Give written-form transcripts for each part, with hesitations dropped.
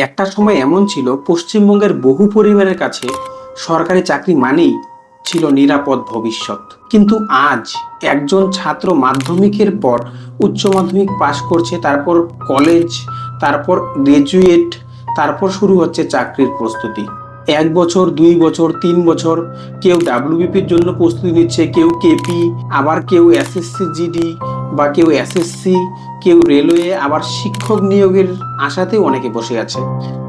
একটা সময় এমন ছিল পশ্চিমবঙ্গের বহু পরিবারের কাছে সরকারি চাকরি মানেই ছিল নিরাপদ ভবিষ্যৎ। কিন্তু আজ একজন ছাত্র মাধ্যমিকের পর উচ্চ মাধ্যমিক পাশ করছে, তারপর কলেজ, তারপর গ্রাজুয়েট, তারপর শুরু হচ্ছে চাকরির প্রস্তুতি। 1 বছর, 2 বছর, 3 বছর কেউ ডাব্লিউবিপির জন্য প্রস্তুতি নিচ্ছে, কেউ কেপি, আবার কেউ এসএসসি জিডি বা কেউ এসএসসি, কেউ রেলওয়ে, আবার শিক্ষক নিয়োগের আশাতেও অনেকে বসে আছে।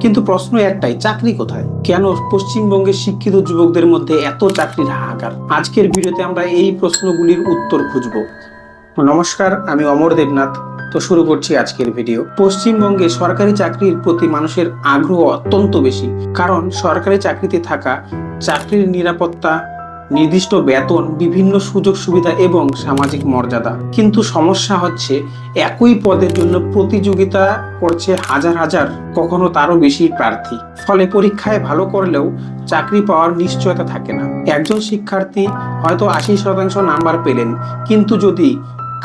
কিন্তু প্রশ্ন একটাই, চাকরি কোথায়? কেন পশ্চিমবঙ্গের শিক্ষিত যুবকদের মধ্যে এত চাকরির হাহাকার? আজকের ভিডিওতে আমরা এই প্রশ্নগুলির উত্তর খুঁজব। নমস্কার, আমি অমর দেবনাথ। তো শুরু করছি আজকের ভিডিও। পশ্চিমবঙ্গে সরকারি চাকরির প্রতি মানুষের আগ্রহ অত্যন্ত বেশি, কারণ সরকারি চাকরিতে থাকা চাকরির নিরাপত্তা, নির্দিষ্ট বেতন, বিভিন্ন সুযোগ সুবিধা এবং সামাজিক মর্যাদা। কিন্তু সমস্যা হচ্ছে একই পদের জন্য প্রতিযোগিতা করছে হাজার হাজার, কখনো তারও বেশি প্রার্থী। ফলে পরীক্ষায় ভালো করলেও চাকরি পাওয়ার নিশ্চয়তা থাকে না। একজন শিক্ষার্থী হয়তো 80% নাম্বার পেলেন, কিন্তু যদি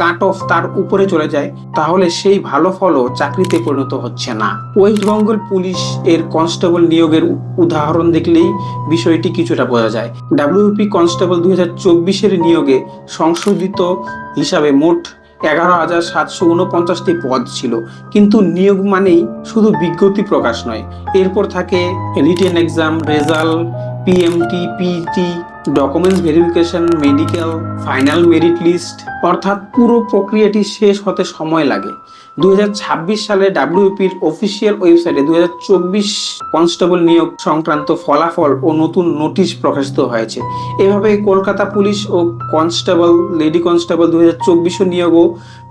কাট অফ তার উপরে চলে যায়, তাহলে সেই ভালো ফলও চাকরিতে পরিণত হচ্ছে না। ওয়েস্ট বেঙ্গল পুলিশ এর কনস্টেবল নিয়োগের উদাহরণ দেখলেই বিষয়টি কিছুটা বোঝা যায়। ডাব্লিউপি কনস্টেবল 2024-এর নিয়োগে সংশোধিত হিসাবে মোট 11,749টি পদ ছিল, কিন্তু নিয়োগ মানেই শুধু বিজ্ঞপ্তি প্রকাশ নয়, এরপর থাকে written exam, result, PMT, PT, documents verification, medical, final merit list, অর্থাৎ পুরো প্রক্রিয়াটি শেষ হতে সময় লাগে। 2026 সালে ডাব্লিউপির অফিসিয়াল ওয়েবসাইটে 2024 কনস্টেবল নিয়োগ সংক্রান্ত ফলাফল ও নতুন নোটিশ প্রকাশিত হয়েছে। এভাবে কলকাতা পুলিশ ও কনস্টেবল, লেডি কনস্টেবল 2024 নিয়োগও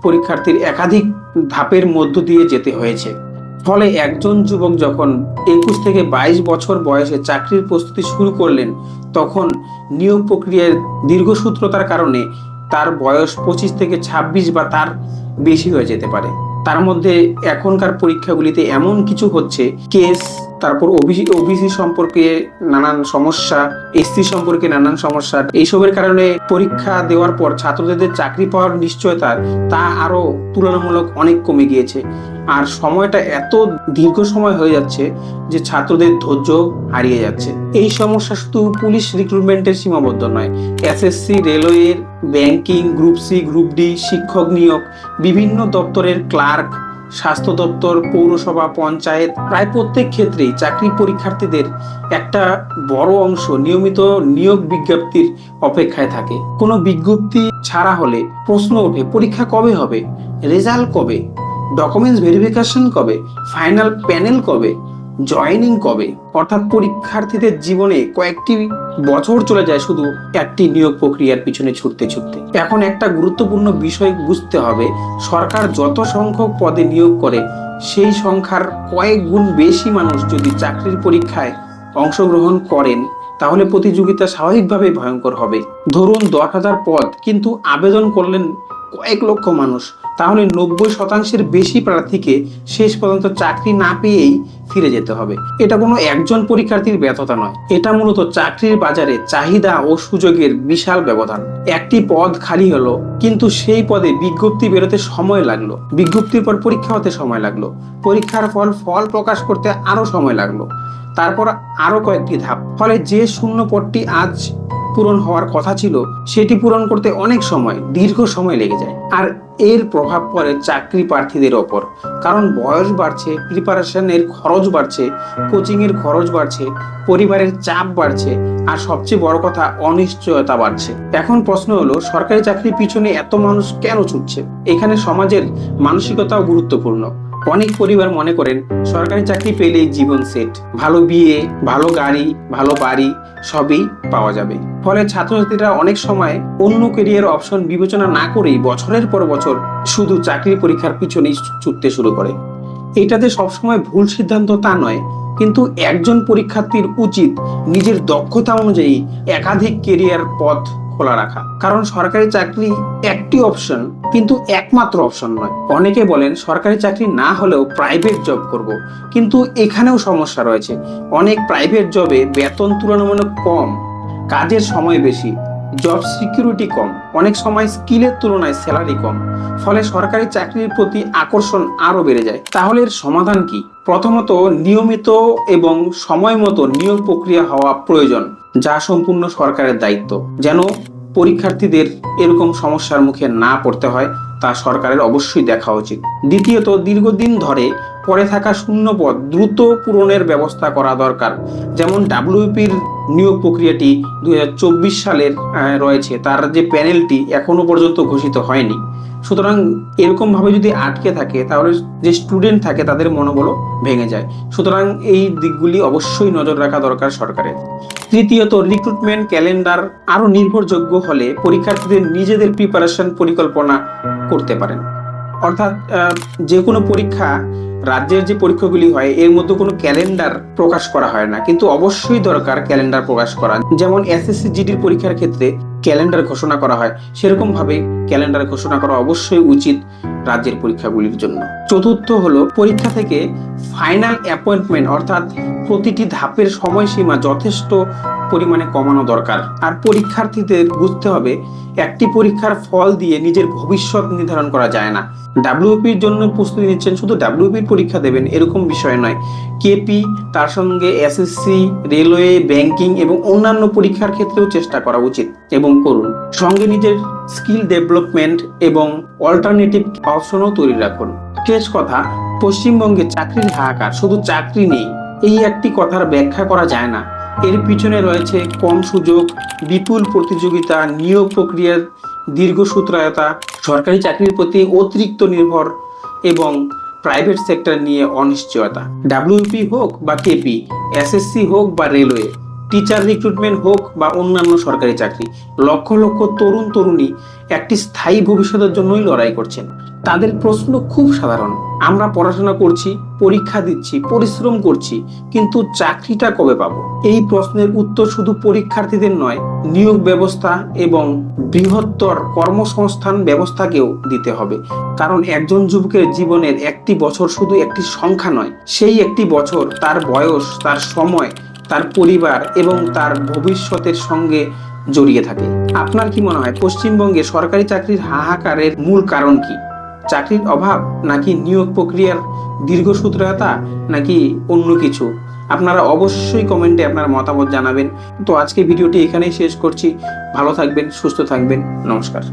পরীক্ষার্থীর একাধিক ধাপের মধ্য দিয়ে যেতে হয়েছে। ফলে একজন যুবক যখন 21 থেকে 22 বছর বয়সে চাকরির প্রস্তুতি শুরু করলেন, তখন নিয়োগ প্রক্রিয়ার দীর্ঘসূত্রতার কারণে তার বয়স 25 থেকে 26 বা তার বেশি হয়ে যেতে পারে। তার মধ্যে এখনকার পরীক্ষাগুলিতে এমন কিছু হচ্ছে, কেস, তারপর ওবিসি সম্পর্কে নানান সমস্যা, এসসি সম্পর্কে নানান সমস্যা, এইসবের কারণে পরীক্ষা দেওয়ার পর ছাত্রদের চাকরি পাওয়ার নিশ্চয়তা তা আরো তুলনামূলক অনেক কমে গিয়েছে। আর সময়টা এত দীর্ঘ সময় হয়ে যাচ্ছে যে ছাত্রদের ধৈর্য হারিয়ে যাচ্ছে। এই সমস্যা শুধু পুলিশ রিক্রুটমেন্টের সীমাবদ্ধ নয়, এসএসসি, রেলওয়ের, banking, group C, group D, শিক্ষক নিয়োগ, বিভিন্ন দপ্তরের ক্লার্ক, স্বাস্থ্য দপ্তর, পৌরসভা, পঞ্চায়েত, প্রায় প্রত্যেক ক্ষেত্রেই চাকরি পরীক্ষার্থীদের একটা বড় অংশ নিয়মিত নিয়োগ বিজ্ঞপ্তির অপেক্ষায় থাকে। কোনো বিজ্ঞপ্তি ছাড়া হলে প্রশ্ন ওঠে, পরীক্ষা কবে হবে, রেজাল্ট কবে, ডকুমেন্টস ভেরিফিকেশন কবে, ফাইনাল প্যানেল কবে, জয়েনিং কবে? অর্থাৎ পরীক্ষার্থীদের জীবনে কয়েকটি বছর চলে যায় শুধু একটি নিয়োগ প্রক্রিয়ার পিছনে ছুটতে ছুটতে। এখন একটা গুরুত্বপূর্ণ বিষয় বুঝতে হবে, সরকার যত সংখ্যক পদে নিয়োগ করে, সেই সংখ্যার কয়েক গুণ বেশি মানুষ যদি চাকরির পরীক্ষায় অংশগ্রহণ করেন, তাহলে প্রতিযোগিতা স্বাভাবিকভাবে ভয়ঙ্কর হবে। ধরুন 10,000 পদ, কিন্তু আবেদন করলেন কয়েক লক্ষ মানুষ, তাহলে 90% বেশি প্রার্থীকে শেষ পর্যন্ত চাকরি না পেয়েই ফিরে যেতে হবে। এটা কোনো একজন পরীক্ষার্থীর ব্যর্থতা নয়, এটা মূলত চাকরির বাজারে চাহিদা ও সুযোগের বিশাল ব্যবধান। একটি পদ খালি হলো, কিন্তু সেই পদে বিজ্ঞপ্তি বেরোতে সময় লাগলো, বিজ্ঞপ্তির পর পরীক্ষা হতে সময় লাগলো, পরীক্ষার ফল প্রকাশ করতে আরো সময় লাগলো, তারপর আরো কয়েকটি ধাপ। ফলে যে শূন্য পদটি আজ পূরণ হওয়ার কথা ছিল, সেটি পূরণ করতে অনেক সময়, দীর্ঘ সময় লেগে যায়। আর এর প্রভাব পড়ে চাকরি প্রার্থীদের ওপর, কারণ বয়স বাড়ছে, প্রিপারেশনের খরচ বাড়ছে, কোচিং এর খরচ বাড়ছে, পরিবারের চাপ বাড়ছে, আর সবচেয়ে বড় কথা, অনিশ্চয়তা বাড়ছে। এখন প্রশ্ন হলো, সরকারি চাকরির পিছনে এত মানুষ কেন ছুটছে? এখানে সমাজের মানসিকতাও গুরুত্বপূর্ণ। অনেক পরিবার মনে করেন সরকারি চাকরি পেলেই জীবন সেট, ভালো বিয়ে, ভালো গাড়ি, ভালো বাড়ি সবই পাওয়া যাবে। ফলে ছাত্রছাত্রীরা অনেক সময় অন্য ক্যারিয়ার অপশন বিবেচনা না করেই বছরের পর বছর শুধু চাকরির পরীক্ষার পিছনেই ছুটতে শুরু করে। এটাতে সবসময় ভুল সিদ্ধান্ত তা নয়, কিন্তু একজন পরীক্ষার্থীর উচিত নিজের দক্ষতা অনুযায়ী একাধিক ক্যারিয়ার পথ খোলা রাখা। কারণ সরকারি চাকরি একটি অপশন, কিন্তু একমাত্র অপশন নয়। অনেকে বলেন সরকারি চাকরি না হলেও প্রাইভেট জব করব, কিন্তু এখানেও সমস্যা রয়েছে। অনেক প্রাইভেট জবে বেতন তুলনামূলক কম, কাজের সময় বেশি, জব সিকিউরিটি কম, অনেক সময় স্কিলের তুলনায় স্যালারি কম, ফলে সরকারি চাকরির প্রতি আকর্ষণ আরো বেড়ে যায়। তাহলে এর সমাধান কি? প্রথমত, নিয়মিত এবং সময় মতো নিয়োগ প্রক্রিয়া হওয়া প্রয়োজন, যা সম্পূর্ণ সরকারের দায়িত্ব। যেন পরীক্ষার্থীদের এরকম সমস্যার মুখে না পড়তে হয়, তা সরকারের অবশ্যই দেখা উচিত। দ্বিতীয়ত, দীর্ঘদিন ধরে পড়ে থাকা শূন্য পদ দ্রুত পূরণের ব্যবস্থা করা দরকার। যেমন ডাব্লিউপির নিয়োগ প্রক্রিয়াটি 2024 সালের রয়েছে, তার যে প্যানেলটি এখনো পর্যন্ত ঘোষিত হয়নি। সুতরাং এরকম ভাবে যদি আটকে থাকে তাহলে যে স্টুডেন্ট থাকে তাদের মনোবলও ভেঙে যায়। সুতরাং এই দিকগুলি অবশ্যই নজর রাখা দরকার সরকারের। তৃতীয়ত, রিক্রুটমেন্ট ক্যালেন্ডার আরো নির্ভরযোগ্য হলে পরীক্ষার্থীদের নিজেদের প্রিপারেশন পরিকল্পনা করতে পারেন। অর্থাৎ যে কোনো পরীক্ষা, রাজ্যের যে পরীক্ষাগুলি হয় এর মধ্যে কোনো ক্যালেন্ডার প্রকাশ করা হয় না, কিন্তু অবশ্যই দরকার ক্যালেন্ডার প্রকাশ করা। যেমন এসএসসি জিডির পরীক্ষার ক্ষেত্রে ক্যালেন্ডার ঘোষণা করা হয়, সেরকম ভাবে ক্যালেন্ডার ঘোষণা করা অবশ্যই উচিত রাজ্যের পরীক্ষাগুলির জন্য। চতুর্থ হলো, পরীক্ষা থেকে ফাইনাল অ্যাপয়েন্টমেন্ট অর্থাৎ প্রতিটি ধাপের সময়সীমা যথেষ্ট পরিমাণে কমানো দরকার। আর পরীক্ষার্থীদের বুঝতে হবে, একটি পরীক্ষার ফল দিয়ে নিজের ভবিষ্যৎ নির্ধারণ করা যায় না। ডাব্লিউপির জন্য প্রস্তুতি নিচ্ছেন, শুধু ডাব্লিউপির পরীক্ষা দেবেন এরকম বিষয় নয়। কেপি, তার সঙ্গে এসএসসি, রেলওয়ে, ব্যাংকিং এবং অন্যান্য পরীক্ষার ক্ষেত্রেও চেষ্টা করা উচিত এবং করুন। সঙ্গে নিজের স্কিল ডেভেলপমেন্ট এবং অল্টারনেটিভ অপশনও তৈরি রাখুন। শেষ কথা, পশ্চিমবঙ্গে চাকরির হাহাকার, শুধু চাকরি নেই এই একটি কথার ব্যাখ্যা করা যায় না। এর পিছনে রয়েছে কম সুযোগ, বিপুল প্রতিযোগিতা, নিয়োগ প্রক্রিয়ার দীর্ঘসূত্রায়তা, সরকারি চাকরির প্রতি অতিরিক্ত নির্ভর এবং প্রাইভেট সেক্টর নিয়ে অনিশ্চয়তা। ডাব্লিউপি হোক বা কেপি, এসএসসি হোক বা রেলওয়ে, টিচার রিক্রুটমেন্ট হোক বা অন্যান্য সরকারি চাকরি, লক্ষ লক্ষ তরুণ তরুণী একটি স্থায়ী ভবিষ্যতের জন্যই লড়াই করছেন। তাদের প্রশ্ন খুব সাধারণ, আমরা পড়াশোনা করছি, পরীক্ষা দিচ্ছি, পরিশ্রম করছি, কিন্তু চাকরিটা কবে পাবো? এই প্রশ্নের উত্তর শুধু পরীক্ষার্থীদের নয়, নিয়োগ ব্যবস্থা এবং বৃহত্তর কর্মসংস্থান ব্যবস্থাকেও দিতে হবে। কারণ একজন যুবকের জীবনের একটি বছর শুধু একটি সংখ্যা নয়, সেই একটি বছর তার বয়স, তার সময়, তার পরিবার এবং তার ভবিষ্যতের সঙ্গে জড়িয়ে থাকে। আপনার কি মনে হয়, পশ্চিমবঙ্গে সরকারি চাকরির হাহাকারের মূল কারণ কি? চাকরির অভাব, নাকি নিয়োগ প্রক্রিয়ার দীর্ঘসূত্রতা, নাকি অন্য কিছু? আপনারা অবশ্যই কমেন্টে আপনার মতামত জানাবেন। তো আজকে ভিডিওটি এখানেই শেষ করছি। ভালো থাকবেন, সুস্থ থাকবেন, নমস্কার।